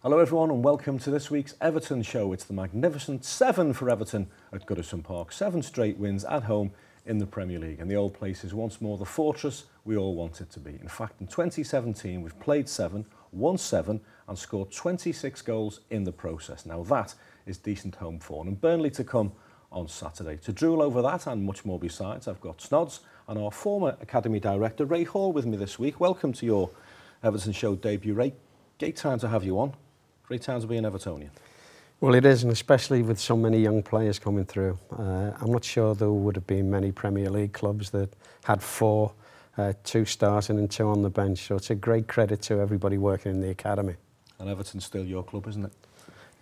Hello everyone and welcome to this week's Everton show. It's the magnificent 7 for Everton at Goodison Park. 7 straight wins at home in the Premier League, and the old place is once more the fortress we all want it to be. In fact, in 2017 we've played 7, won 7 and scored 26 goals in the process. Now that is decent home form, and Burnley to come on Saturday. To drool over that and much more besides, I've got Snods and our former Academy Director Ray Hall with me this week. Welcome to your Everton show debut, Ray. Great time to have you on. Great time to be an Evertonian. Well, it is, and especially with so many young players coming through. I'm not sure there would have been many Premier League clubs that had 4, 2 starting and 2 on the bench. So it's a great credit to everybody working in the academy. And Everton's still your club, isn't it?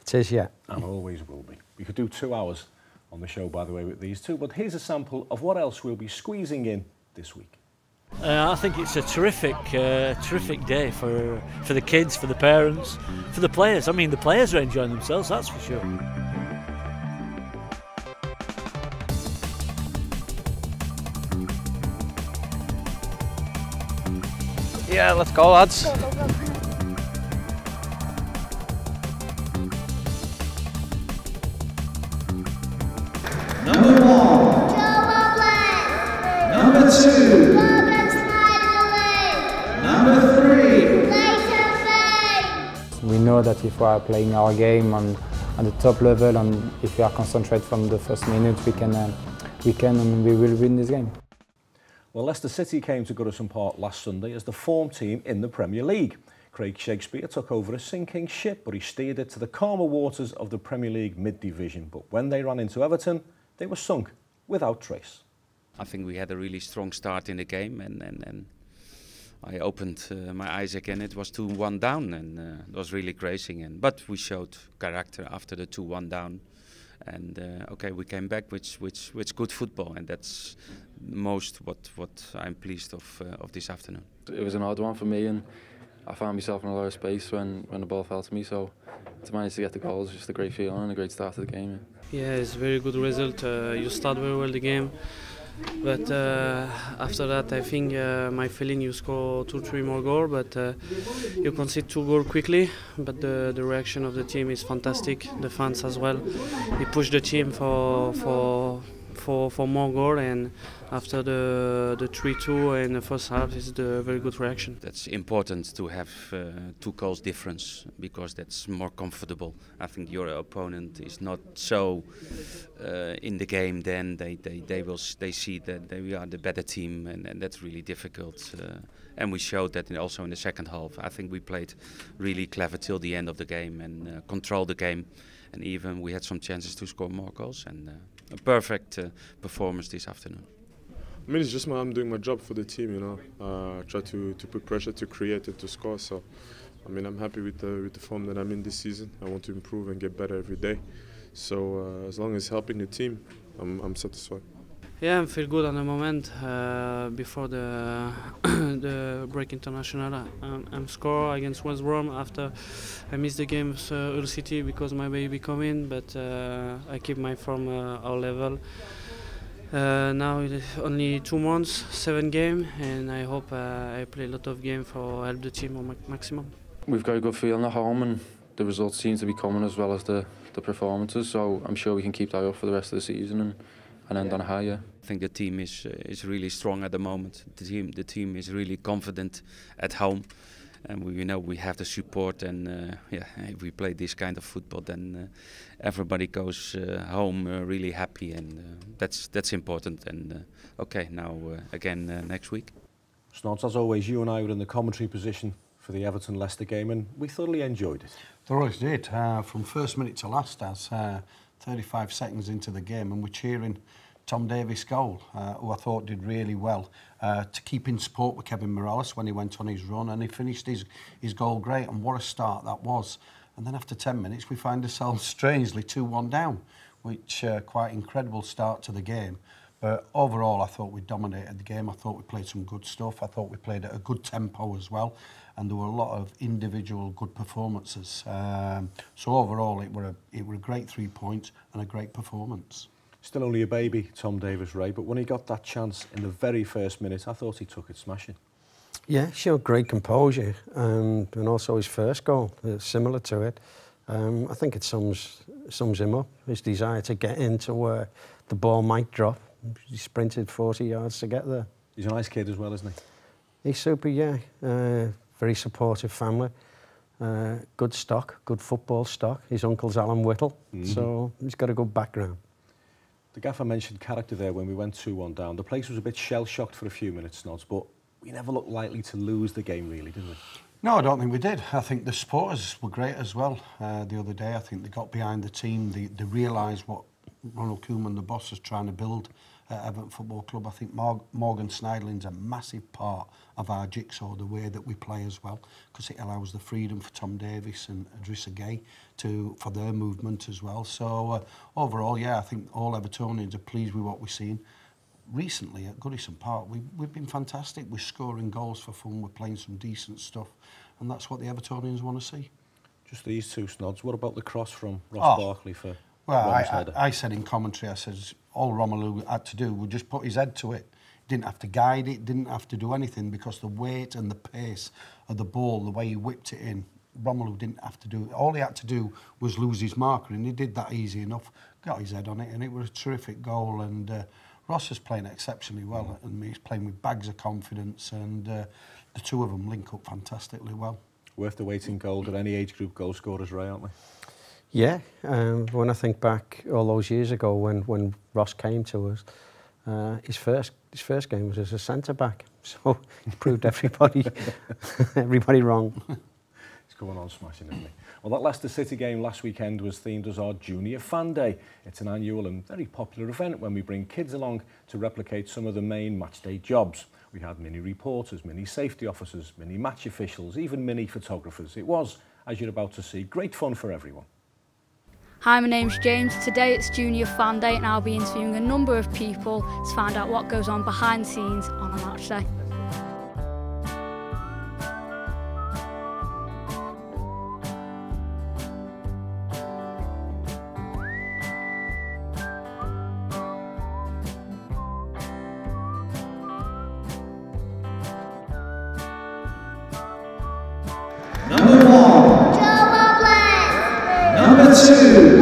It is, yeah. And always will be. We could do 2 hours on the show, by the way, with these two. But here's a sample of what else we'll be squeezing in this week. I think it's a terrific day for the kids, for the parents, for the players. I mean, the players are enjoying themselves, that's for sure. Yeah, let's go, lads. Number 1, Number 2, Number 3, Leighton Baines. We know that if we are playing our game on the top level, and if we are concentrated from the first minute, we can and we will win this game. Well, Leicester City came to Goodison Park last Sunday as the form team in the Premier League. Craig Shakespeare took over a sinking ship, but he steered it to the calmer waters of the Premier League mid-division. But when they ran into Everton, they were sunk without trace. I think we had a really strong start in the game, and I opened my eyes again. It was 2-1 down, and it was really crazy. But we showed character after the 2-1 down, and okay, we came back with good football, and that's most what I'm pleased of this afternoon. It was an hard one for me, and I found myself in a lot of space when the ball fell to me. So to manage to get the goal was just a great feeling and a great start to the game. Yeah, it's a very good result. You start very well the game. But after that, I think my feeling you score 2-3 more goals, but you concede 2 goals quickly. But the reaction of the team is fantastic. The fans as well. They push the team for more goals, and after the 3-2 in the first half is the very good reaction. That's important to have 2 goals difference, because that's more comfortable. I think your opponent is not so in the game. Then they see that we are the better team, and that's really difficult. And we showed that also in the second half. I think we played really clever till the end of the game and controlled the game. And even we had some chances to score more goals, and a perfect performance this afternoon. I mean, it's just I'm doing my job for the team, you know. Try to put pressure, to create and to score. So, I mean, I'm happy with the form that I'm in this season. I want to improve and get better every day. So, as long as helping the team, I'm satisfied. Yeah, I feel good at the moment. Before the break international, I'm score against West Brom after I missed the game with Hull City because my baby come in, but I keep my form our level. Now it's only 2 months, 7 games, and I hope I play a lot of games for help the team on maximum. We've got a good feeling at home, and the results seem to be coming as well as the performances. So I'm sure we can keep that up for the rest of the season and end on a high. Yeah. I think the team is really strong at the moment. The team is really confident at home, and we know we have the support. And yeah, if we play this kind of football, then everybody goes home really happy, and that's important. And okay, now again next week. Snods, as always, you and I were in the commentary position for the Everton-Leicester game, and we thoroughly enjoyed it. Thoroughly did. From first minute to last, as 35 seconds into the game, and we're cheering Tom Davies' goal, who I thought did really well to keep in support with Kevin Morales when he went on his run, and he finished his goal great, and what a start that was. And then after 10 minutes we find ourselves strangely 2-1 down, which quite incredible start to the game. But overall I thought we dominated the game. I thought we played some good stuff. I thought we played at a good tempo as well, and there were a lot of individual good performances. So overall it were a great 3 points and a great performance. Still only a baby, Tom Davies, Ray, but when he got that chance in the very first minute, I thought he took it smashing. Yeah, showed great composure, and also his first goal, similar to it. I think it sums him up, his desire to get into where the ball might drop. He sprinted 40 yards to get there. He's a nice kid as well, isn't he? He's super, yeah. Very supportive family. Good stock, good football stock. His uncle's Alan Whittle, so he's got a good background. The gaffer mentioned character there when we went 2-1 down. The place was a bit shell-shocked for a few minutes, Snods, but we never looked likely to lose the game, really, did we? No, I don't think we did. I think the supporters were great as well. The other day, I think they got behind the team. They realised what Ronald Koeman, the boss, is trying to build at Everton Football Club. I think Morgan Schneiderlin's a massive part of our jigsaw, the way that we play as well, because it allows the freedom for Tom Davies and Idrissa Gueye for their movement as well. So overall, yeah, I think all Evertonians are pleased with what we've seen. Recently at Goodison Park, we've been fantastic. We're scoring goals for fun, we're playing some decent stuff, and that's what the Evertonians want to see. Just these two, Snods. What about the cross from Ross Barkley for Well, I said in commentary, I said, all Romelu had to do was just put his head to it. He didn't have to guide it, didn't have to do anything, because the weight and the pace of the ball, the way he whipped it in, Romelu didn't have to do it. All he had to do was lose his marker, and he did that easy enough, got his head on it, and it was a terrific goal. And Ross is playing exceptionally well, and he's playing with bags of confidence, and the two of them link up fantastically well. Worth the wait in goal at any age group goal scorers, Ray, aren't they? Yeah, when I think back all those years ago when Ross came to us, his first game was as a centre-back, so he proved everybody wrong. He's going on smashing, isn't he? Well, that Leicester City game last weekend was themed as our Junior Fan Day. It's an annual and very popular event when we bring kids along to replicate some of the main matchday jobs. We had mini reporters, mini safety officers, mini match officials, even mini photographers. It was, as you're about to see, great fun for everyone. Hi, my name's James. Today it's Junior Fan Day and I'll be interviewing a number of people to find out what goes on behind the scenes on a match day. Number 1, Number 2,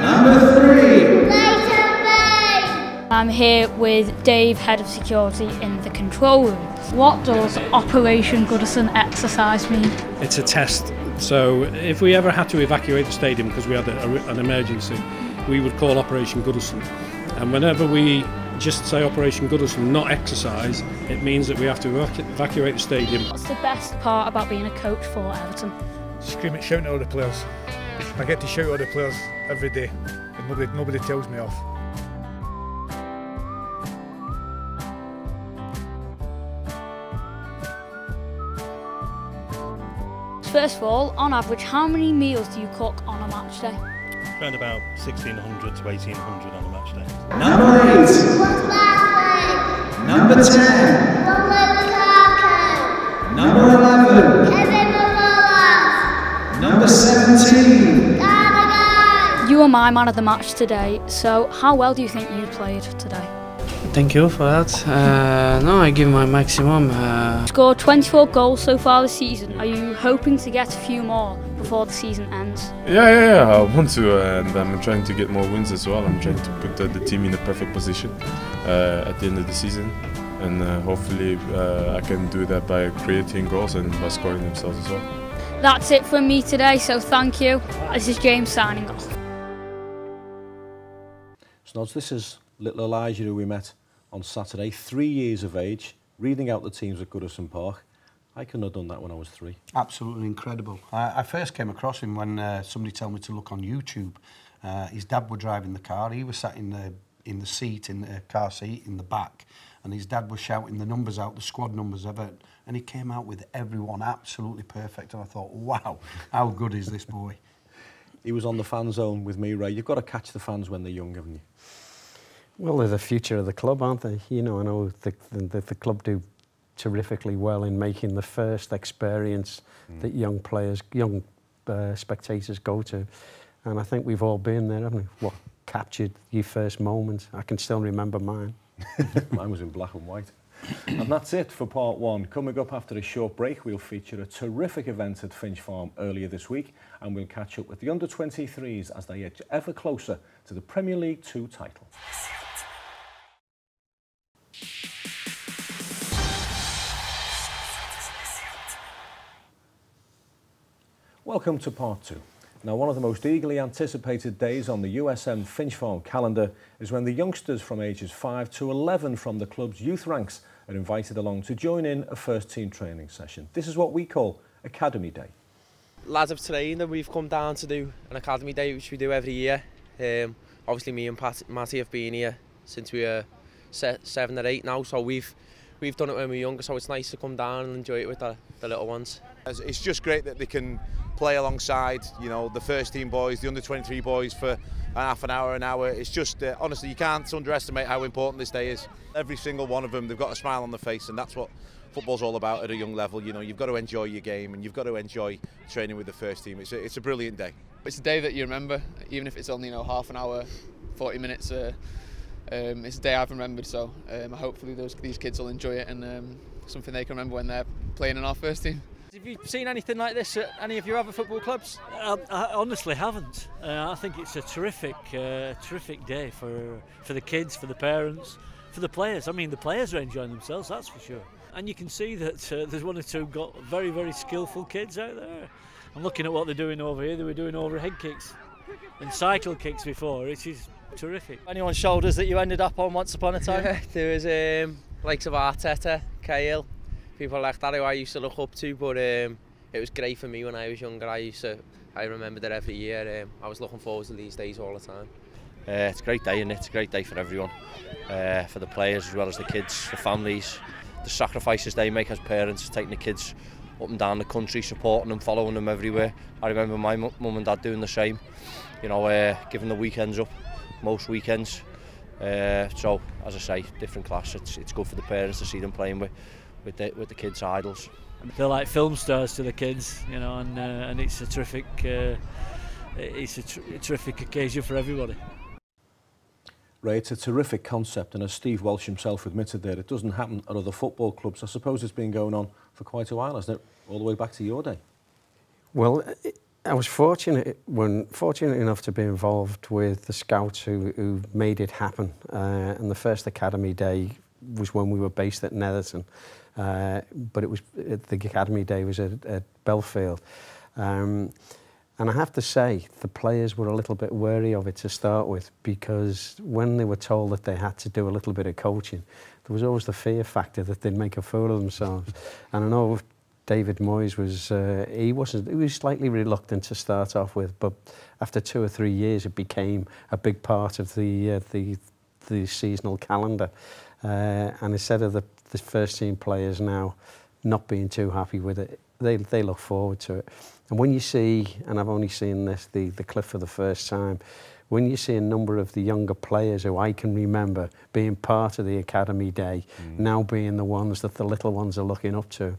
Number 3, Leighton Baines. I'm here with Dave, Head of Security in the control room. What does Operation Goodison exercise mean? It's a test. So if we ever had to evacuate the stadium because we had an emergency, we would call Operation Goodison. And whenever we just say Operation Goodison, not exercise, it means that we have to evacuate the stadium. What's the best part about being a coach for Everton? Screaming, shouting at all the players. I get to shout at all the players every day, and nobody tells me off. First of all, on average, how many meals do you cook on a match day? Around about 1,600 to 1,800 on a match day. Number 8, Number 10, Number 11, Number 17. You were my man of the match today, so how well do you think you played today? Thank you for that. No, I give my maximum. Scored 24 goals so far this season. Are you hoping to get a few more before the season ends? Yeah, I want to, and I'm trying to get more wins as well. I'm trying to put the team in a perfect position at the end of the season, and hopefully I can do that by creating goals and by scoring themselves as well. That's it from me today, so thank you. This is James signing off. Snods, this is little Elijah who we met on Saturday, 3 years of age, reading out the teams at Goodison Park. I couldn't have done that when I was 3. Absolutely incredible. I first came across him when somebody told me to look on YouTube. His dad was driving the car. He was sat in the seat, in the car seat, in the back, and his dad was shouting the numbers out, the squad numbers of it, and he came out with everyone absolutely perfect. And I thought, wow, how good is this boy? He was on the fan zone with me, Ray. You've got to catch the fans when they're young, haven't you? Well, they're the future of the club, aren't they? You know, I know the club do terrifically well in making the first experience that young players, spectators go to. And I think we've all been there, haven't we? What captured your first moment? I can still remember mine. Mine was in black and white. And that's it for part one. Coming up after a short break, we'll feature a terrific event at Finch Farm earlier this week, and we'll catch up with the under-23s as they edge ever closer to the Premier League 2 title. Welcome to part two. Now, one of the most eagerly anticipated days on the USM Finch Farm calendar is when the youngsters from ages 5 to 11 from the club's youth ranks are invited along to join in a first team training session. This is what we call Academy Day. Lads have trained and we've come down to do an Academy Day, which we do every year. Obviously me and Matty have been here since we were 7 or 8 now, so we've done it when we were younger, so it's nice to come down and enjoy it with the little ones. It's just great that they can play alongside, you know, the first team boys, the under-23 boys for half an hour. It's just, honestly, you can't underestimate how important this day is. Every single one of them, they've got a smile on their face, and that's what football's all about at a young level. You know, you've got to enjoy your game and you've got to enjoy training with the first team. It's a brilliant day. It's a day that you remember, even if it's only, you know, half an hour, 40 minutes. It's a day I've remembered, so hopefully these kids will enjoy it and something they can remember when they're playing in our first team. Have you seen anything like this at any of your other football clubs? I honestly haven't. I think it's a terrific day for the kids, for the parents, for the players. I mean, the players are enjoying themselves, that's for sure. And you can see that there's one or two got very, very skillful kids out there. I'm looking at what they're doing over here. They were doing overhead kicks and cycle kicks before. It is terrific. Anyone's shoulders that you ended up on once upon a time? Yeah, there was likes of Arteta, Kyle, people like that who I used to look up to, but it was great for me when I was younger. I remembered it every year. I was looking forward to these days all the time. It's a great day, and it's a great day for everyone, for the players as well as the kids, the families, the sacrifices they make as parents, taking the kids up and down the country, supporting them, following them everywhere. I remember my mum and dad doing the same, you know, giving the weekends up, most weekends. So, as I say, different class. It's good for the parents to see them playing with the kids' idols. They're like film stars to the kids, you know, and it's a terrific occasion for everybody. Ray, it's a terrific concept, and as Steve Welsh himself admitted there, it doesn't happen at other football clubs. I suppose it's been going on for quite a while, hasn't it? All the way back to your day. Well, I was fortunate enough to be involved with the scouts who made it happen. And the first Academy Day was when we were based at Netherton, but the Academy Day was at Belfield. And I have to say, the players were a little bit wary of it to start with, because when they were told that they had to do a little bit of coaching, there was always the fear factor that they'd make a fool of themselves. And I know David Moyes he was slightly reluctant to start off with, but after 2 or 3 years, it became a big part of the seasonal calendar. And instead of the first team players now not being too happy with it, they look forward to it. And when you see, and I've only seen this, the clip for the first time, when you see a number of the younger players who I can remember being part of the Academy Day, now being the ones that the little ones are looking up to,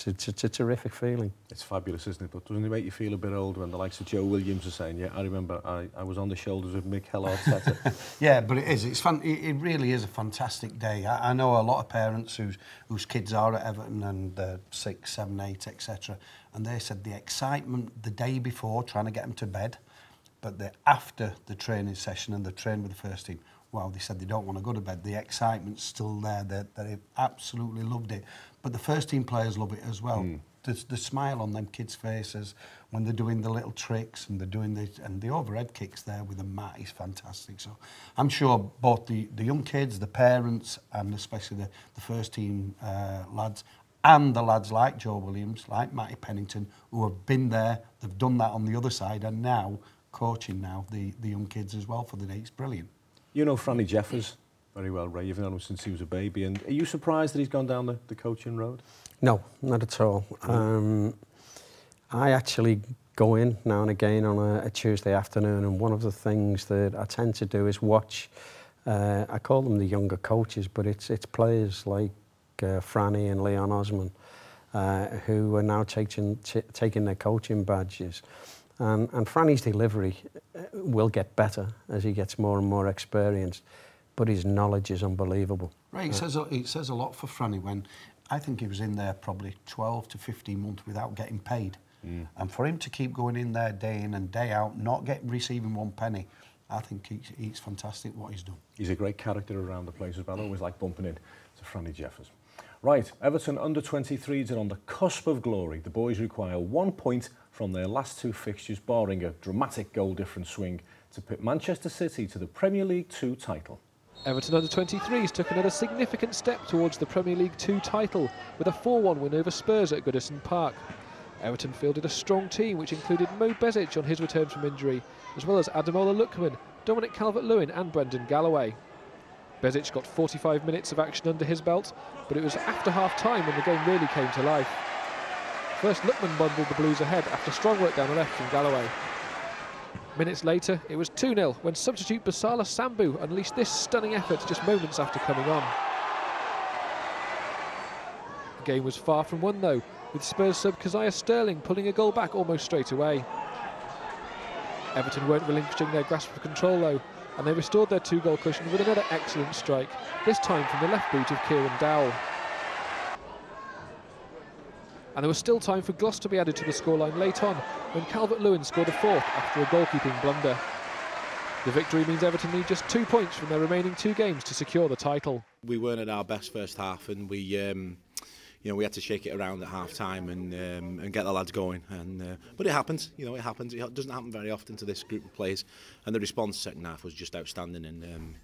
it's a terrific feeling. It's fabulous, isn't it? But doesn't it make you feel a bit older when the likes of Joe Williams are saying, yeah, I remember I was on the shoulders of Mikel Arteta. Yeah, but it is. It really is a fantastic day. I know a lot of parents whose kids are at Everton and they're 6, 7, 8, etc. And they said the excitement the day before, trying to get them to bed, but after the training session and the train with the first team, wow, they said they don't want to go to bed. The excitement's still there. They absolutely loved it. But the first team players love it as well. The smile on them kids' faces when they're doing the little tricks and they're doing the overhead kicks there with the mat is fantastic. So I'm sure both the young kids, the parents, and especially the first team lads, and the lads like Joe Williams, like Matty Pennington, who have been there, they've done that on the other side, and now coaching the young kids as well for the day. It's brilliant. You know Franny Jeffers very well, Ray. You've known him since he was a baby. And are you surprised that he's gone down the coaching road? No, not at all. I actually go in now and again on a Tuesday afternoon, and one of the things that I tend to do is watch, I call them the younger coaches, but it's players like Franny and Leon Osman, who are now taking their coaching badges. And Franny's delivery will get better as he gets more and more experienced. but his knowledge is unbelievable. Right, it says a lot for Franny when I think he was in there probably 12 to 15 months without getting paid. And for him to keep going in there day in and day out, not receiving one penny, I think he's fantastic what he's done. He's a great character around the place as well. I always like bumping in to Franny Jeffers. Right, Everton under-23s are on the cusp of glory. The boys require 1 point from their last 2 fixtures, barring a dramatic goal difference swing to put Manchester City to the Premier League 2 title. Everton under-23s took another significant step towards the Premier League 2 title with a 4-1 win over Spurs at Goodison Park. Everton fielded a strong team which included Mo Besic on his return from injury, as well as Ademola Lookman, Dominic Calvert-Lewin and Brendan Galloway. Besic got 45 minutes of action under his belt, but it was after half-time when the game really came to life. First, Lookman bundled the Blues ahead after strong work down the left from Galloway. Minutes later, it was 2-0 when substitute Basala Sambu unleashed this stunning effort just moments after coming on. The game was far from won though, with Spurs sub Keziah Sterling pulling a goal back almost straight away. Everton weren't relinquishing their grasp of control though, and they restored their 2-goal cushion with another excellent strike, this time from the left boot of Kieran Dowell. And there was still time for Gloss to be added to the scoreline late on, when Calvert-Lewin scored a 4th after a goalkeeping blunder. The victory means Everton need just 2 points from their remaining 2 games to secure the title. We weren't at our best first half, and we we had to shake it around at half-time and get the lads going. But it happens, it happens. It doesn't happen very often to this group of players, and the response second half was just outstanding and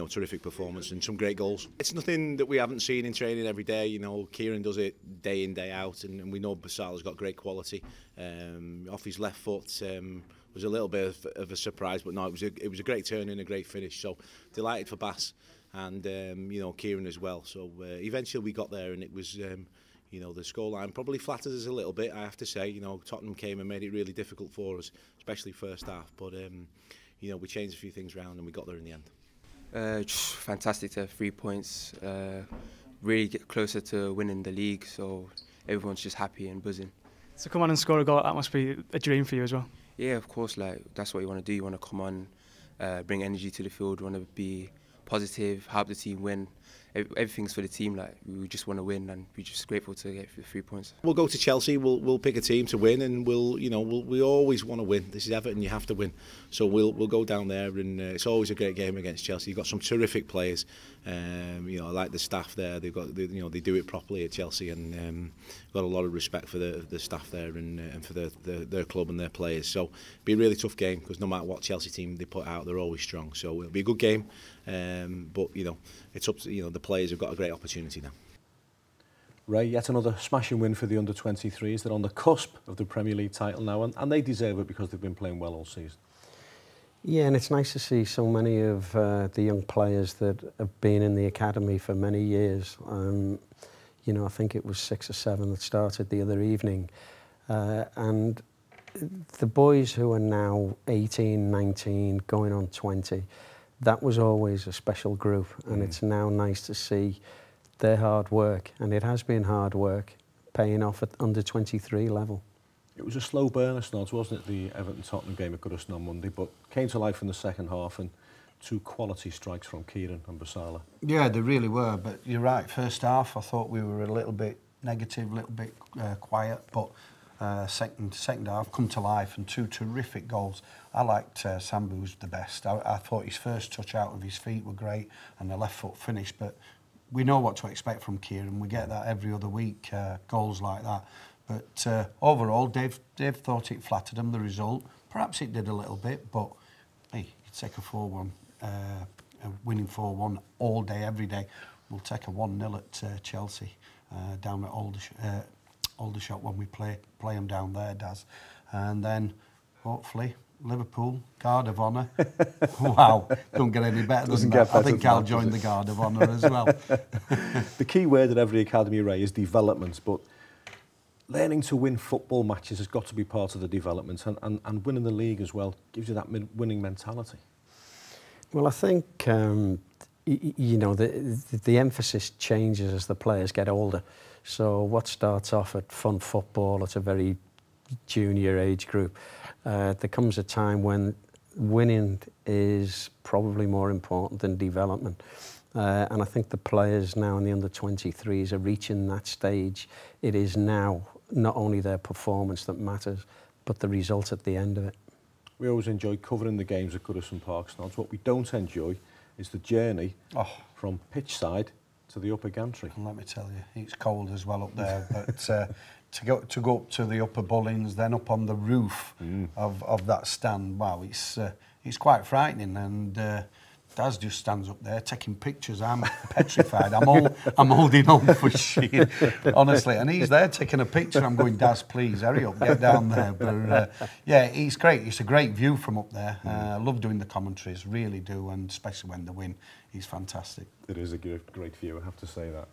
terrific performance and some great goals. It's nothing that we haven't seen in training every day. Kieran does it day in, day out, and we know Basala's got great quality. Off his left foot was a little bit of a surprise, but no, it was a great turn and a great finish. So delighted for Bass and Kieran as well. So eventually we got there, and it was the scoreline probably flattered us a little bit, I have to say. Tottenham came and made it really difficult for us, especially first half. But we changed a few things around and we got there in the end. Just fantastic to have 3 points, really get closer to winning the league, so everyone's just happy and buzzing. So come on and score a goal, that must be a dream for you as well. Yeah, of course, that's what you want to do. You want to come on, bring energy to the field, want to be positive, help the team win. Everything's for the team. We just want to win, and we're just grateful to get the 3 points. We'll go to Chelsea. We'll pick a team to win, and we always want to win. This is Everton. You have to win. So we'll go down there, and it's always a great game against Chelsea. You've got some terrific players. I like the staff there. They do it properly at Chelsea, and got a lot of respect for the staff there and for their club and their players. So it'll be a really tough game because no matter what Chelsea team they put out, they're always strong. So it'll be a good game. But it's up to the players have got a great opportunity now. Ray, yet another smashing win for the under-23s. They're on the cusp of the Premier League title now, and they deserve it because they've been playing well all season. Yeah, and it's nice to see so many of the young players that have been in the academy for many years. I think it was 6 or 7 that started the other evening. And the boys who are now 18, 19, going on 20, that was always a special group, and it's now nice to see their hard work, and it has been hard work, paying off at under-23 level. It was a slow burner, Snods, wasn't it, the Everton-Tottenham game at Goodison on Monday, but came to life in the second half, and 2 quality strikes from Kieran and Basala. Yeah, they really were, but you're right, first half I thought we were a little bit negative, a little bit quiet, but second half come to life and 2 terrific goals. I liked Sambu's the best. I thought his first touch out of his feet were great and the left foot finish, but we know what to expect from Kieran. We get that every other week, goals like that. But overall, Dave thought it flattered him, the result. Perhaps it did a little bit, but hey, you take a 4-1, winning 4-1 all day, every day. We'll take a 1-0 at Chelsea, down at Aldershot when we play them down there, Daz. And then, hopefully, Liverpool, Guard of Honour. Wow, couldn't get any better than that. I think I'll join the Guard of Honour as well. The key word at every academy, Ray, is development, but learning to win football matches has got to be part of the development, and winning the league as well gives you that winning mentality. Well, I think, the emphasis changes as the players get older. So what starts off at fun football at a very junior age group, there comes a time when winning is probably more important than development. And I think the players now in the under-23s are reaching that stage. It is now not only their performance that matters, but the result at the end of it. We always enjoy covering the games at Goodison Park, Snods. What we don't enjoy is the journey from pitch side to the upper gantry. And let me tell you, it's cold as well up there, but to go up to the upper Bullings, then up on the roof of that stand, wow, it's quite frightening. And Daz just stands up there taking pictures. I'm petrified. I'm holding on for shit, honestly. And he's there taking a picture. I'm going, Daz, please hurry up, get down there. But yeah, it's great. It's a great view from up there. I love doing the commentaries, really do, and especially when they win. He's fantastic. It is a great view, I have to say that.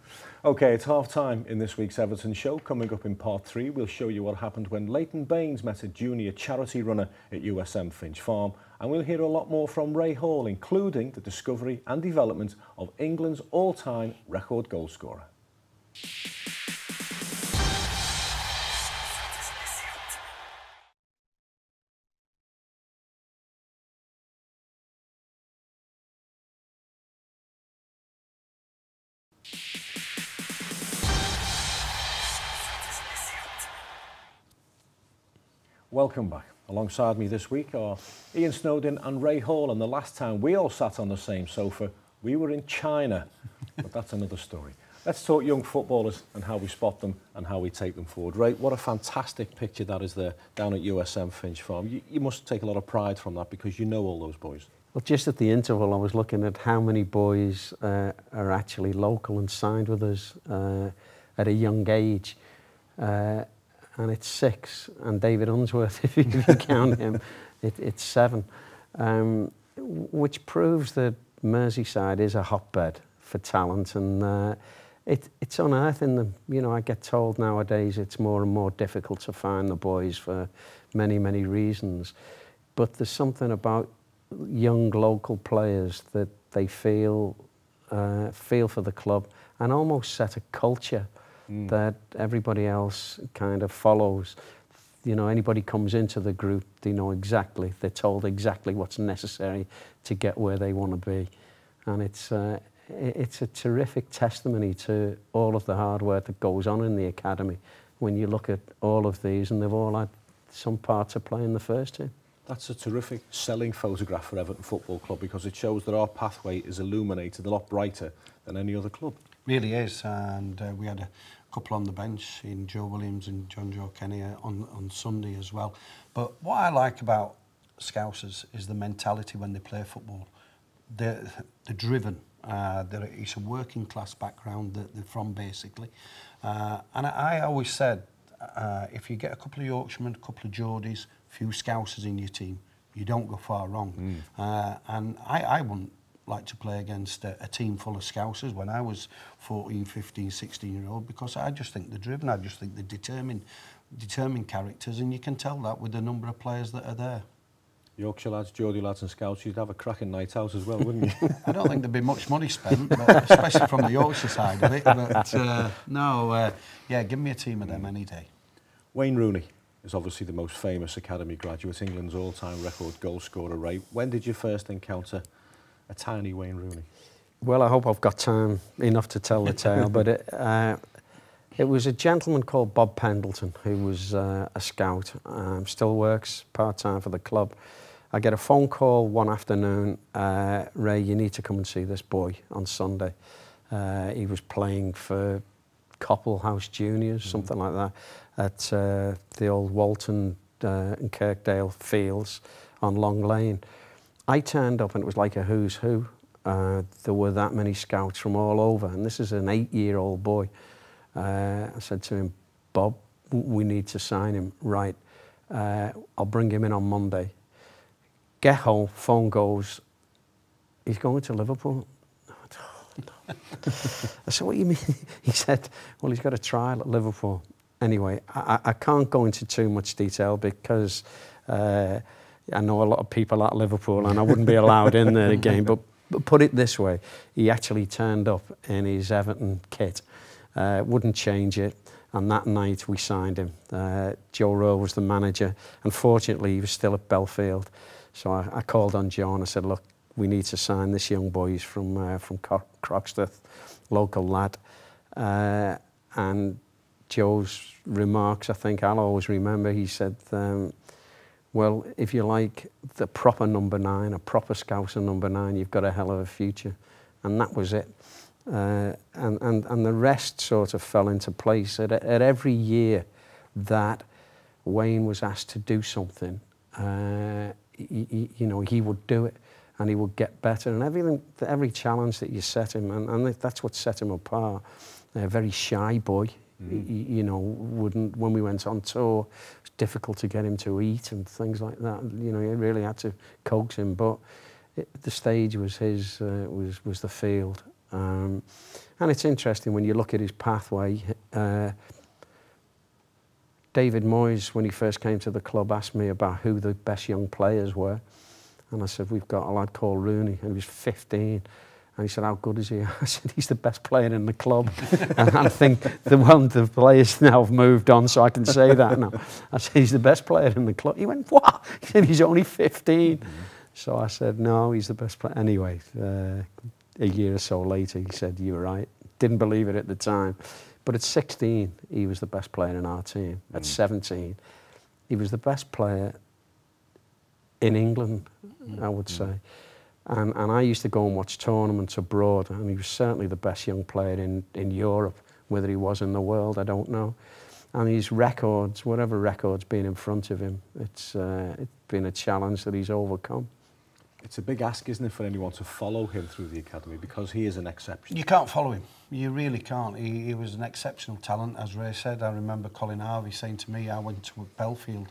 OK, it's half-time in this week's Everton show. Coming up in part 3, we'll show you what happened when Leighton Baines met a junior charity runner at USM Finch Farm. And we'll hear a lot more from Ray Hall, including the discovery and development of England's all-time record goal scorer. Welcome back. Alongside me this week are Ian Snodin and Ray Hall, and the last time we all sat on the same sofa, we were in China. But that's another story. Let's talk young footballers and how we spot them and how we take them forward. Ray, what a fantastic picture that is there down at USM Finch Farm. You must take a lot of pride from that because you know all those boys. Well, just at the interval, I was looking at how many boys are actually local and signed with us at a young age. And it's 6, and David Unsworth, if you count him, it's 7, which proves that Merseyside is a hotbed for talent, and it's unearthing them. You know, I get told nowadays it's more and more difficult to find the boys for many, many reasons, but there's something about young local players that they feel for the club and almost set a culture that everybody else kind of follows. You know, anybody comes into the group, they know exactly, they're told exactly what's necessary to get where they want to be. And it's a terrific testimony to all of the hard work that goes on in the academy when you look at all of these, and they've all had some part to play in the first team. That's a terrific selling photograph for Everton Football Club because it shows that our pathway is illuminated a lot brighter than any other club. Really is, and we had a couple on the bench in Joe Williams and John Joe Kenny on Sunday as well. But what I like about Scousers is the mentality when they play football. They're driven. It's a working class background that they're from, basically. And I always said, if you get a couple of Yorkshiremen, a couple of Geordies, a few Scousers in your team, you don't go far wrong. And I wouldn't like to play against a team full of Scousers when I was 14, 15, 16-year-old, because I just think they're driven. I just think they're determined characters, and you can tell that with the number of players that are there. Yorkshire lads, Geordie lads and Scouts, you'd have a cracking night out as well, wouldn't you? I don't think there'd be much money spent, but especially from the Yorkshire side of it. But yeah, give me a team of them any day. Wayne Rooney is obviously the most famous academy graduate, England's all-time record goal scorer, Ray. When did you first encounter a tiny Wayne Rooney? Well, I hope I've got time enough to tell the tale, but it was a gentleman called Bob Pendleton who was a scout, still works part-time for the club. I get a phone call one afternoon, Ray, you need to come and see this boy on Sunday. He was playing for Coppelhouse Juniors, something like that, at the old Walton and Kirkdale fields on Long Lane. I turned up and it was like a who's who. There were that many scouts from all over, and this is an 8-year-old boy. I said to him, Bob, we need to sign him. Right, I'll bring him in on Monday. Get home, phone goes, he's going to Liverpool. I said, what do you mean? He said, well, he's got a trial at Liverpool. Anyway, I can't go into too much detail because I know a lot of people at Liverpool and I wouldn't be allowed in there again, but put it this way, he actually turned up in his Everton kit, wouldn't change it, and that night we signed him. Joe Rowe was the manager. Unfortunately, he was still at Belfield, So I called on John. I said, look, we need to sign this young boy. He's from Croxteth, local lad. And Joe's remarks, I think I'll always remember, he said, well, if you like the proper number 9, a proper Scouser number 9, you've got a hell of a future. And that was it. And the rest sort of fell into place. At every year that Wayne was asked to do something, you know, he would do it and he would get better. And every challenge that you set him, and that's what set him apart. A very shy boy, you know, when we went on tour, it was difficult to get him to eat and things like that. You know, you really had to coax him, but the stage was his, was the field. And it's interesting when you look at his pathway. David Moyes, when he first came to the club, asked me about who the best young players were. And I said, we've got a lad called Rooney, and he was 15. And he said, how good is he? I said, he's the best player in the club. And I think the players now have moved on, so I can say that now. I said, he's the best player in the club. He went, what? He said, he's only 15. So I said, no, he's the best player. Anyway, a year or so later, he said, you were right. Didn't believe it at the time. But at 16, he was the best player in our team. At 17, he was the best player in England, I would say. And I used to go and watch tournaments abroad, and he was certainly the best young player in Europe. Whether he was in the world, I don't know. And his records, whatever records been in front of him, it's been a challenge that he's overcome. It's a big ask, isn't it, for anyone to follow him through the academy, because he is an exception. You can't follow him. You really can't. He was an exceptional talent, as Ray said. I remember Colin Harvey saying to me, I went to Belfield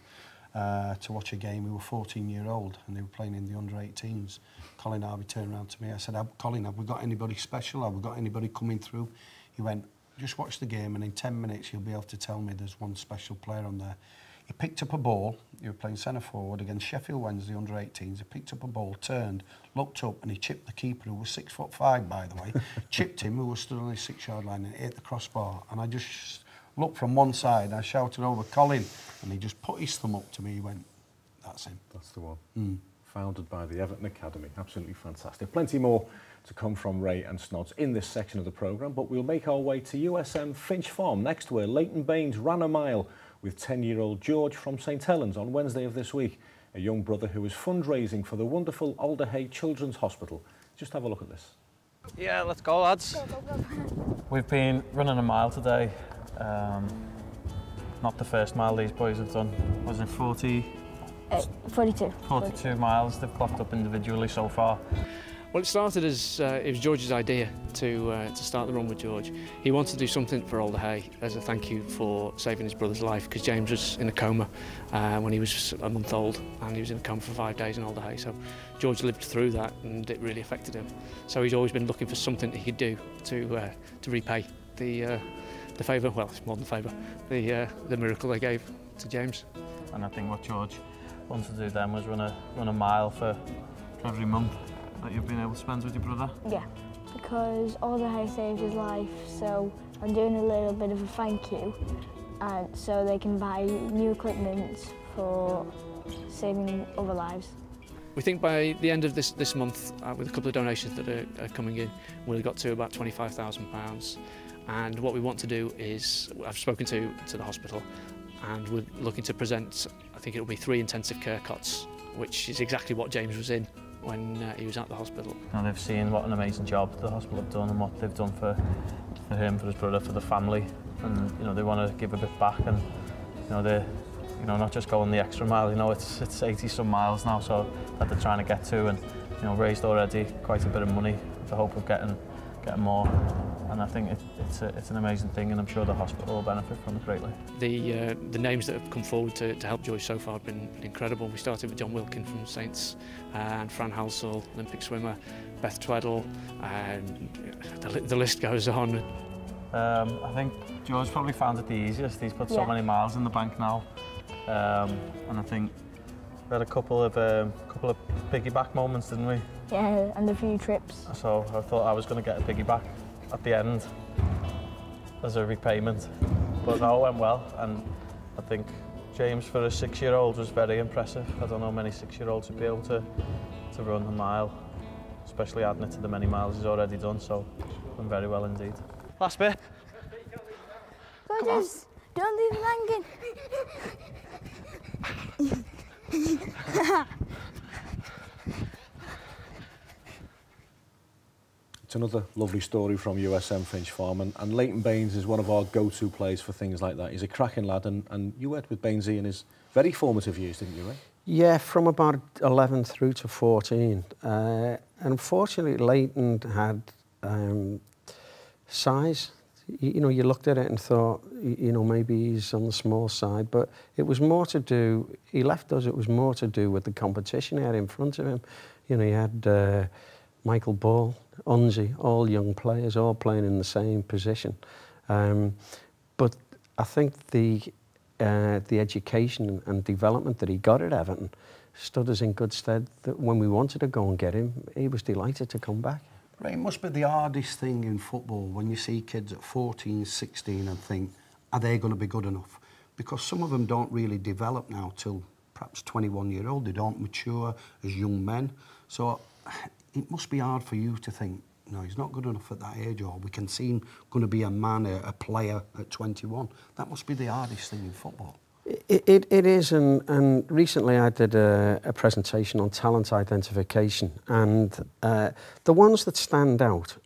to watch a game. We were 14-year-old, and they were playing in the under-18s. Colin Harvey turned around to me. I said, Colin, have we got anybody special? Have we got anybody coming through? He went, just watch the game, and in 10 minutes you'll be able to tell me there's one special player on there. He picked up a ball. He was playing centre forward against Sheffield Wednesday under-18s. He picked up a ball, turned, looked up, and he chipped the keeper, who was 6'5", by the way. Chipped him, who was stood on his 6-yard line, and hit the crossbar. And I just looked from one side. I shouted over, Colin, and he just put his thumb up to me. He went, that's him. That's the one. Founded by the Everton Academy. Absolutely fantastic. Plenty more to come from Ray and Snods in this section of the programme, but we'll make our way to USM Finch Farm next, where Leighton Baines ran a mile with 10-year-old George from St Helens on Wednesday of this week, a young brother who is fundraising for the wonderful Alderhay Children's Hospital. Just have a look at this. Yeah, let's go, lads. We've been running a mile today. Not the first mile these boys have done. Was it 42 miles they've clocked up individually so far. Well, it started as it was George's idea to start the run with George. He wanted to do something for Alderhay as a thank you for saving his brother's life, because James was in a coma when he was a month old, and he was in a coma for 5 days in Alderhay. So George lived through that, and it really affected him. So he's always been looking for something he could do to repay the favour. Well, it's more than favour. The miracle they gave to James. And I think what George wanted to do then was run a mile for every month that you've been able to spend with your brother. Yeah, because Alderhay saved his life, so I'm doing a little bit of a thank you, and so they can buy new equipment for saving other lives. We think by the end of this month, with a couple of donations that are coming in, we'll have got to about £25,000. And what we want to do is, I've spoken to the hospital, and we're looking to present, I think it'll be 3 intensive care cots, which is exactly what James was in when he was at the hospital. And they've seen what an amazing job the hospital have done and what they've done for him, for his brother, for the family, and you know they want to give a bit back, and you know they're not just going the extra mile. You know it's 80-some miles now, so that they're trying to get to, and you know raised already quite a bit of money with the hope of getting more. And I think it's an amazing thing, and I'm sure the hospital will benefit from it greatly. The names that have come forward to help George so far have been incredible. We started with John Wilkin from Saints, and Fran Halsall, Olympic swimmer, Beth Tweddle, and the list goes on. I think George probably found it the easiest. He's put so many miles in the bank now, and I think we had a couple of piggyback moments, didn't we? Yeah, and a few trips. So I thought I was going to get a piggyback at the end as a repayment, but no, it went well, and I think James, for a 6-year-old, was very impressive. I don't know many 6-year-olds would be able to run a mile, especially adding it to the many miles he's already done, so done very well indeed. Last bit. Come on. Don't leave him hanging. It's another lovely story from USM Finch Farm, and Leighton Baines is one of our go-to players for things like that. He's a cracking lad, and you worked with Bainesy in his very formative years, didn't you, Ray? Yeah, from about 11 through to 14. And unfortunately, Leighton had size. You know, you looked at it and thought, you know, maybe he's on the small side, but it was more to do, he left us, it was more to do with the competition he had in front of him. You know, he had Michael Ball, Unzi, all young players, all playing in the same position. But I think the education and development that he got at Everton stood us in good stead that when we wanted to go and get him, he was delighted to come back. Right, it must be the hardest thing in football when you see kids at 14, 16 and think, are they going to be good enough? Because some of them don't really develop now till perhaps 21-year-old. They don't mature as young men. So it must be hard for you to think, no, he's not good enough at that age, or we can see him going to be a man, a player at 21. That must be the hardest thing in football. It is, and recently I did a presentation on talent identification, and the ones that stand out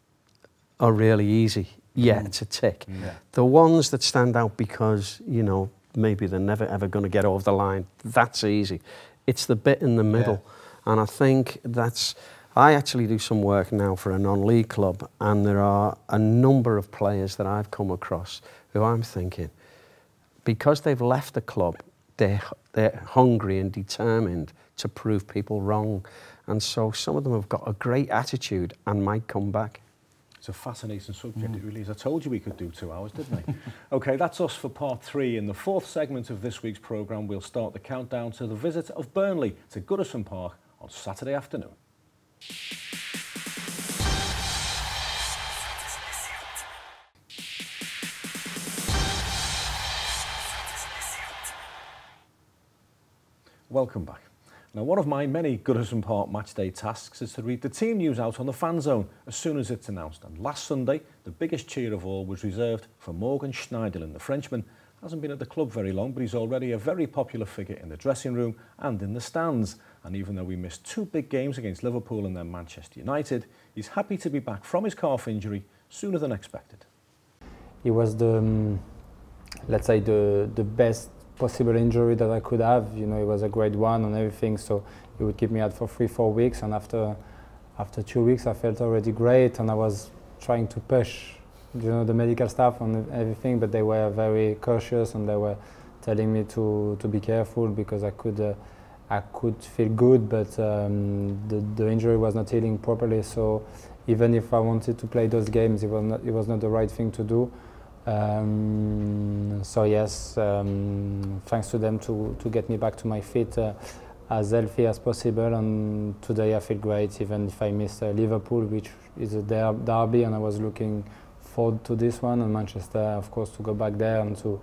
are really easy, to tick. Yeah. The ones that stand out because, you know, maybe they're never ever going to get over the line, that's easy. It's the bit in the middle, and I think that's... I actually do some work now for a non-league club, and there are a number of players that I've come across who I'm thinking, because they've left the club, they're hungry and determined to prove people wrong. And so some of them have got a great attitude and might come back. It's a fascinating subject, it really is. I told you we could do 2 hours, didn't I? OK, that's us for part 3. In the 4th segment of this week's programme, we'll start the countdown to the visit of Burnley to Goodison Park on Saturday afternoon. Welcome back. Now, one of my many Goodison Park matchday tasks is to read the team news out on the fan zone as soon as it's announced. And last Sunday, the biggest cheer of all was reserved for Morgan Schneiderlin. The Frenchman hasn't been at the club very long, but he's already a very popular figure in the dressing room and in the stands. And even though we missed 2 big games against Liverpool and then Manchester United, he's happy to be back from his calf injury sooner than expected. It was let's say the best possible injury that I could have. You know, it was a grade 1 and everything, so it would keep me out for 3-4 weeks, and after 2 weeks I felt already great, and I was trying to push, you know, the medical staff and everything, but they were very cautious and they were telling me to be careful because I could feel good, but the injury was not healing properly, so even if I wanted to play those games, it was not the right thing to do. So yes, thanks to them to get me back to my feet as healthy as possible, and today I feel great, even if I missed Liverpool, which is a derby, and I was looking forward to this one, and Manchester, of course, to go back there and to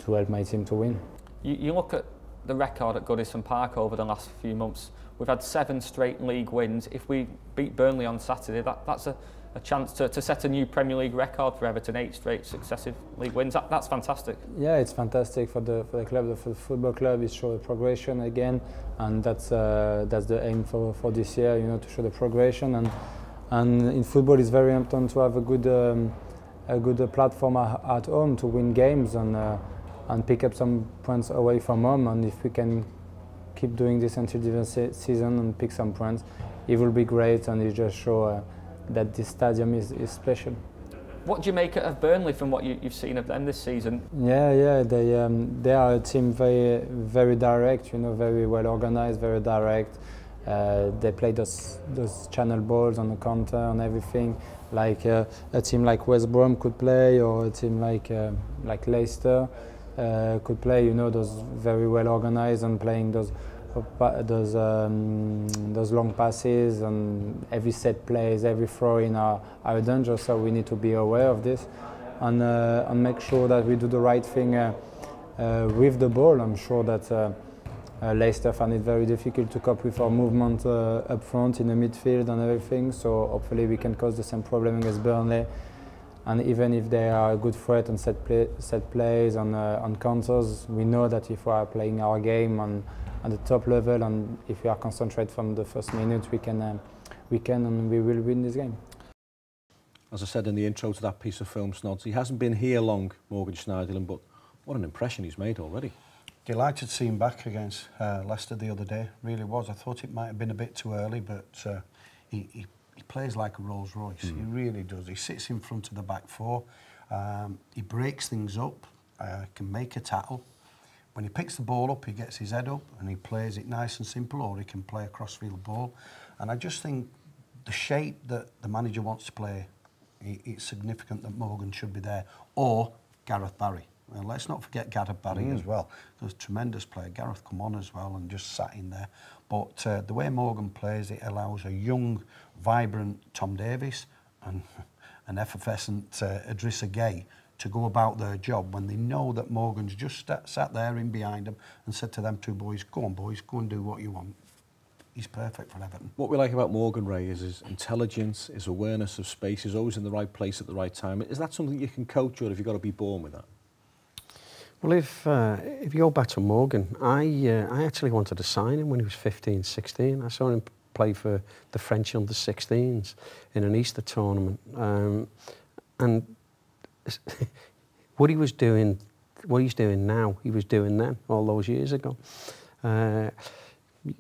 help my team to win. You look at the record at Goodison Park over the last few months. We've had 7 straight league wins. If we beat Burnley on Saturday, that's a chance to set a new Premier League record for Everton, 8 straight successive league wins. That's fantastic. Yeah, it's fantastic for the club, for the football club. It shows progression again, and that's the aim for this year. You know, to show the progression, and in football it's very important to have a good platform at home to win games and pick up some points away from home. And if we can keep doing this until the season and pick some points, it will be great, and it just show that this stadium is special. What do you make of Burnley from what you've seen of them this season? Yeah, they are a team very direct, you know, very well organized, very direct. They play those channel balls on the counter and everything, like a team like West Brom could play, or a team like Leicester could play. You know, those very well organized and playing those long passes, and every set plays, every throw in are dangerous. So we need to be aware of this, and make sure that we do the right thing with the ball. I'm sure that Leicester found it very difficult to cope with our movement up front in the midfield and everything, so hopefully we can cause the same problem against Burnley. And even if they are a good threat on set plays, on counters, we know that if we are playing our game at the top level and if we are concentrated from the first minute, we can and we will win this game. As I said in the intro to that piece of film, Snods, he hasn't been here long, Morgan Schneiderlin, but what an impression he's made already. Delighted to see him back against Leicester the other day, really was. I thought it might have been a bit too early, but he plays like a Rolls Royce, he really does. He sits in front of the back four, he breaks things up, can make a tackle. When he picks the ball up, he gets his head up and he plays it nice and simple, or he can play a crossfield ball. And I just think the shape that the manager wants to play, it's significant that Morgan should be there, or Gareth Barry. Well, let's not forget Gareth Barry as well. He was a tremendous player. Gareth come on as well and just sat in there. But the way Morgan plays, it allows a young, vibrant Tom Davies and an effervescent Idrissa Gueye to go about their job when they know that Morgan's just sat there in behind them and said to them two boys, go on boys, go and do what you want. He's perfect for Everton. What we like about Morgan, Ray, is his intelligence, his awareness of space. He's always in the right place at the right time. Is that something you can coach, or have you got to be born with that? Well, if you go back to Morgan, I actually wanted to sign him when he was 15, 16. I saw him play for the French under-16s in an Easter tournament. And what he's doing now, he was doing then, all those years ago.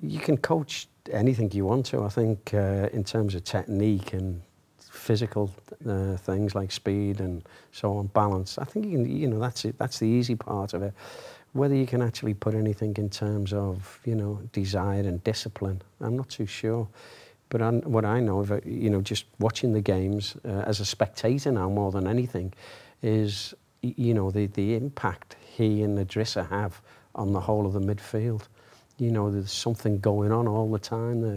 You can coach anything you want to, I think, in terms of technique and physical things like speed and so on, balance. I think you can, that's it. That's the easy part of it. Whether you can actually put anything in terms of, desire and discipline, I'm not too sure. But what I know of it, just watching the games as a spectator now more than anything, is, the impact he and Idrissa have on the whole of the midfield. There's something going on all the time there,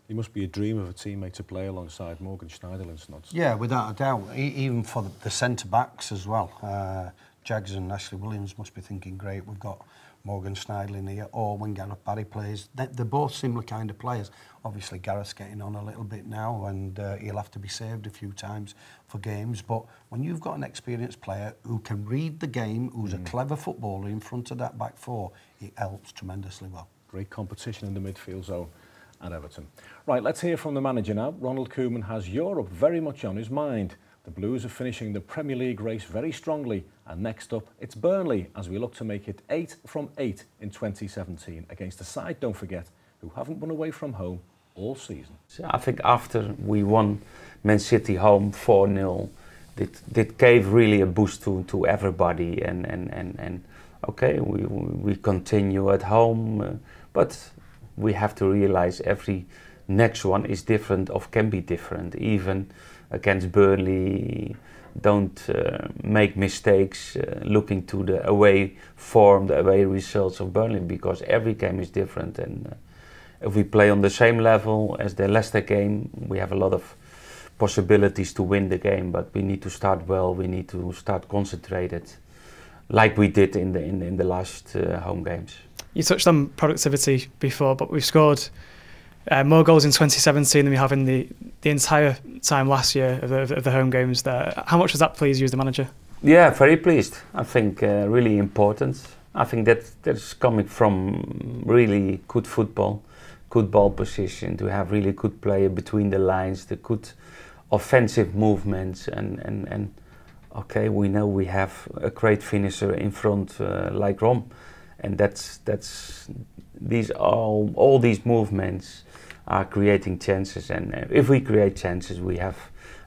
He must be a dream of a teammate to play alongside Morgan Schneiderlin, Snods. Yeah, without a doubt. Even for the centre-backs as well. Jags and Ashley Williams must be thinking, great, we've got Morgan Schneiderlin here, or when Gareth Barry plays. They're both similar kind of players. Obviously, Gareth's getting on a little bit now, and he'll have to be saved a few times for games. But when you've got an experienced player who can read the game, who's a clever footballer in front of that back four, it helps tremendously well. Great competition in the midfield zone at Everton. Right, let's hear from the manager now. Ronald Koeman has Europe very much on his mind. The Blues are finishing the Premier League race very strongly, and next up it's Burnley as we look to make it 8 from 8 in 2017 against a side, don't forget, who haven't won away from home all season. I think after we won Man City home 4-0, it gave really a boost to everybody, and okay, we continue at home, but we have to realize every next one is different or can be different. Even against Burnley, don't make mistakes looking to the away form, the away results of Burnley, because every game is different. And if we play on the same level as the Leicester game, we have a lot of possibilities to win the game, but we need to start well, we need to start concentrated, like we did in the last home games. You touched on productivity before, but we've scored more goals in 2017 than we have in the entire time last year of the home games there. How much does that please you as the manager? Yeah, very pleased. I think really important. I think that's coming from really good football, good ball position, to have really good player between the lines, the good offensive movements, and okay, we know we have a great finisher in front like Rom, and all these movements are creating chances, and if we create chances, we have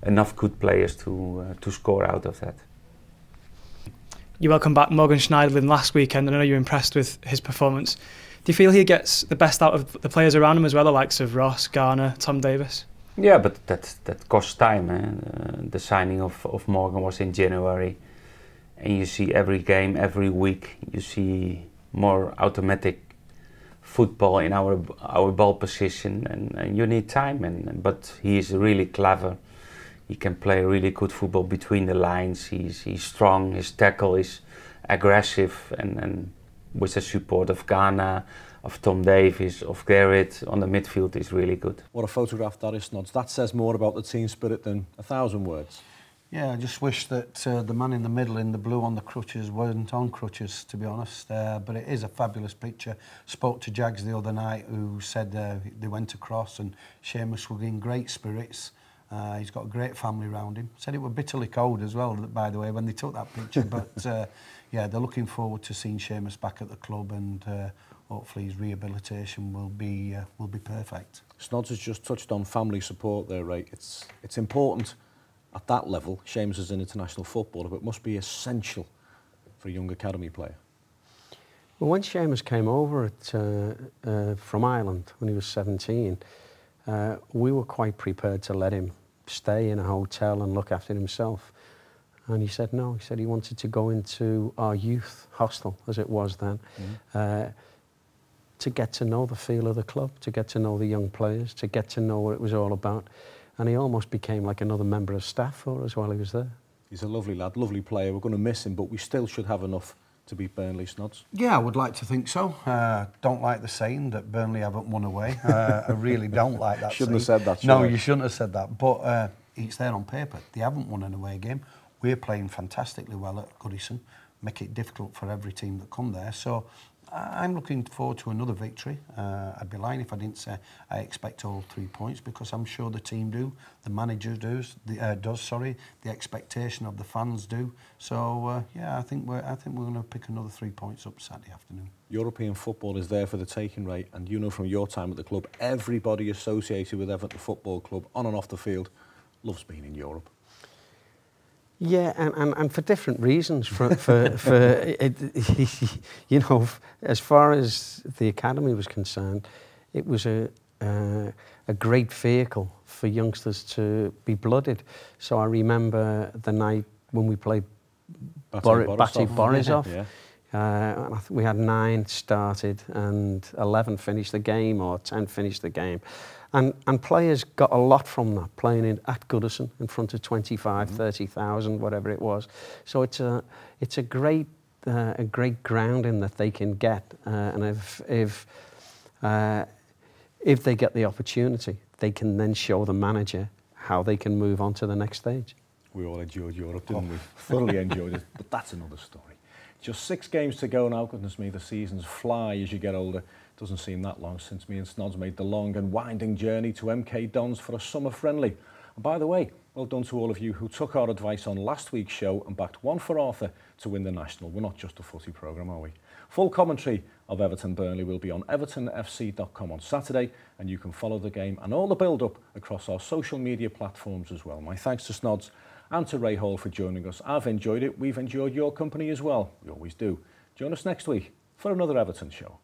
enough good players to score out of that. You welcome back Morgan Schneiderlin last weekend, and I know you're impressed with his performance. Do you feel he gets the best out of the players around him as well, the likes of Ross, Garner, Tom Davies? Yeah, but that costs time. The signing of Morgan was in January, and you see every game, every week, you see more automatic football in our ball position, and you need time. But he is really clever. he can play really good football between the lines. He's strong, his tackle is aggressive, and with the support of Ghana, of Tom Davies, of Garrett on the midfield is really good. What a photograph that is, Snods. That says more about the team spirit than 1,000 words. Yeah, I just wish that the man in the middle in the blue on the crutches weren't on crutches, to be honest. But it is a fabulous picture. Spoke to Jags the other night, who said they went across and Seamus was in great spirits. He's got a great family around him. Said it was bitterly cold as well, by the way, when they took that picture. But yeah, they're looking forward to seeing Seamus back at the club, and hopefully his rehabilitation will be perfect. Snods has just touched on family support there, right? It's important at that level. Seamus is an international footballer, but it must be essential for a young academy player. Well, when Seamus came over from Ireland when he was 17, we were quite prepared to let him stay in a hotel and look after himself. And he said no. He said he wanted to go into our youth hostel, as it was then, to get to know the feel of the club, to get to know the young players, to get to know what it was all about. And he almost became like another member of staff for us while he was there. He's a lovely lad, lovely player. We're going to miss him, but we still should have enough to beat Burnley, Snods. Yeah, I would like to think so. Don't like the saying that Burnley haven't won away. I really don't like that. Shouldn't have said that. No, you shouldn't have said that. But it's there on paper. They haven't won an away game. We're playing fantastically well at Goodison. Make it difficult for every team that come there. So I'm looking forward to another victory. I'd be lying if I didn't say I expect all 3 points, because I'm sure the team do, the manager does, the expectation of the fans do. So yeah, I think we're going to pick another 3 points up Saturday afternoon. European football is there for the taking, right? And you know from your time at the club, everybody associated with Everton Football Club, on and off the field, loves being in Europe. Yeah, and for different reasons. You know, as far as the academy was concerned, it was a great vehicle for youngsters to be blooded. So I remember the night when we played Bate Borisov. Yeah. And I think we had 9 started and 11 finished the game, or 10 finished the game. And players got a lot from that, playing at Goodison in front of 25, 30,000, whatever it was. So it's a great grounding that they can get, and if they get the opportunity, they can then show the manager how they can move on to the next stage. We all enjoyed Europe, didn't we? Thoroughly enjoyed it, but that's another story. Just 6 games to go now. Goodness me, the seasons fly as you get older. Doesn't seem that long since me and Snods made the long and winding journey to MK Dons for a summer friendly. And by the way, well done to all of you who took our advice on last week's show and backed one for Arthur to win the National. We're not just a footy programme, are we? Full commentary of Everton Burnley will be on evertonfc.com on Saturday, and you can follow the game and all the build-up across our social media platforms as well. My thanks to Snods and to Ray Hall for joining us. I've enjoyed it. We've enjoyed your company as well. We always do. Join us next week for another Everton show.